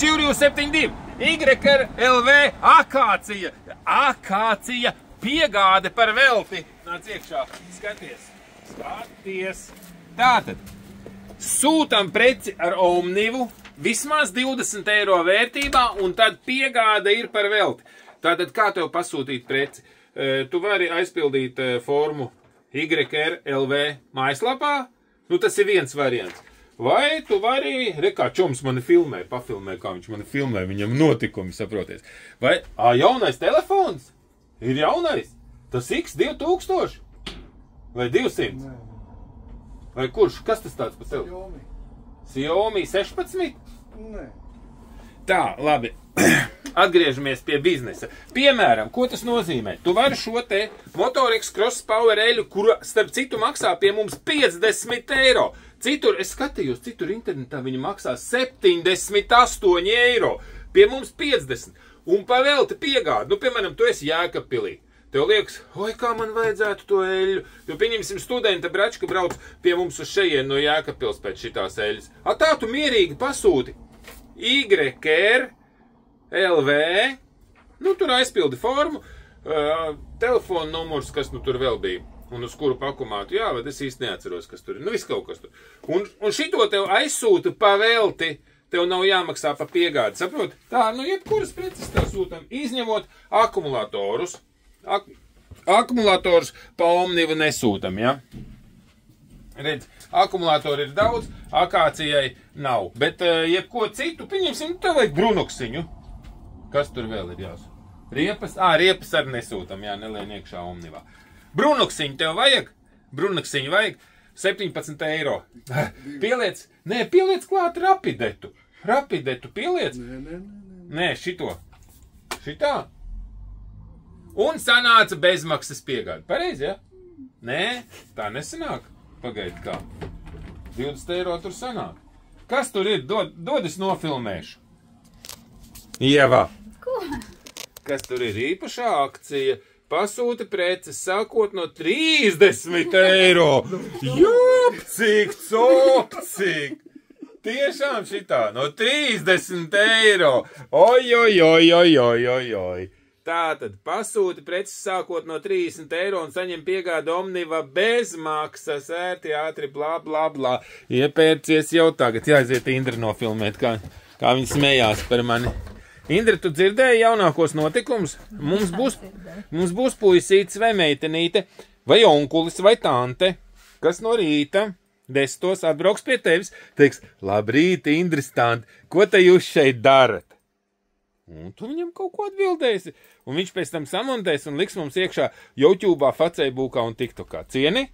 4272, YRLV akācija. Akācija piegāde par velti. Nāc iekšā, skaties. Tātad, sūtam preci ar Omnivu, vismaz 20 eiro vērtībā, un tad piegāde ir par velti. Tātad, kā tev pasūtīt preci? Tu vari aizpildīt formu YRLV mājaslapā, nu tas ir viens variants. Vai tu vari, kā čoms mani filmē, pafilmē, kā viņš mani filmē, viņam notikumi, saproties. Vai, jaunais telefons? Ir jaunais? Tas X2000? Vai 200? Nē. Vai kurš? Kas tas tāds pa telefonu? Xiaomi 16? Nē. Tā, labi. Atgriežamies pie biznesa. Piemēram, ko tas nozīmē? Tu vari šo te Motorix Cross Power eļu, kura starp citu maksā pie mums 50 eiro. Citur, es skatījos, citur internetā viņa maksā 78 eiro. Pie mums 50. Un pavelti piegādi. Nu, piemēram, tu esi Jēkabpilī. Tev liekas, oi, kā man vajadzētu to eļu. Jo, pieņemsim, studenta bračka brauc pie mums uz šejienu no Jēkabpils pēc šitās eļas. Tā tu mierīgi pasūti. YRLV, nu tur aizpildi formu, telefona numurs, kas nu tur vēl bija, un uz kuru pakumātu, jā, bet es īsti neatceros, kas tur ir, nu viss kaut kas tur. Un šito tev aizsūta pa velti, tev nav jāmaksā pa piegādi, saproti? Tā, nu jebkuras preces tev sūtam, izņemot akumulatorus. Akumulatorus pa Omnivu nesūtam, ja? Redz, akumulatori ir daudz, akācijai nav. Bet jebko citu, pieņemsim, tev vajag brunuksiņu. Kas tur vēl ir jāsūta? Riepas? Riepas arī nesūtam, jā, nelien iekšā Omnivā. Brunuksiņu tev vajag? Brunuksiņu vajag 17 eiro. Pieliec klāt rapidetu. Rapidetu pieliec? Nē, šito. Šitā? Un sanāca bezmaksas piegāde. Pareizi, ja? Nē, tā nesanāk. Pagaid kā. 20 eiro tur sanāk. Kas tur ir? Dod es nofilmēšu. Ieva. Ko? Kas tur ir? Īpašā akcija. Pasūti preces sākot no 30 eiro. Jopcik, copcik. Tiešām šitā. No 30 eiro. Oj. Tātad pasūti preces sākot no 30 eiro un saņem piegādi Omniva bez maksas, ērti, ātri, blā. Iepērcies jau tagad. Jāiziet Indra nofilmēt, kā viņi smējās par mani. Indra, tu dzirdēji jaunākos notikumus? Mums būs puisītis vai meitenīte, vai onkulis vai tante, kas no rīta 10 atbrauks pie tevis, teiks, labrīt, Indras tante, ko te jūs šeit darat? Un tu viņam kaut ko atbildēsi. Un viņš pēc tam samontēs un liks mums iekšā YouTube'ā, Facebookā un TikTokā. Cieni?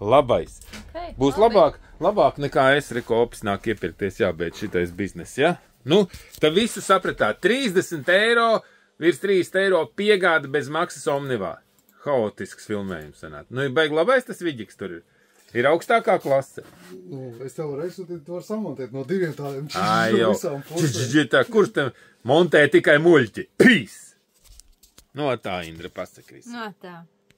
Labais. Okay, būs labāk nekā es rekopis nāk iepirkties, jābeidz šitais biznes, ja? Nu, tad visu sapratāt. 30 eiro, virs 30 eiro piegāda bez maksas Omnivā. Haotisks filmējums sanāt. Nu, ir baigi labais tas viģiks tur ir. Ir augstākā klase. Nu, es tev varu aizsūtīt, tu vari samontēt no diviem tādiem visām pusēm. Kurš tev montē tikai muļķi? Pīs! No tā, Indra, pasakrīs. No tā.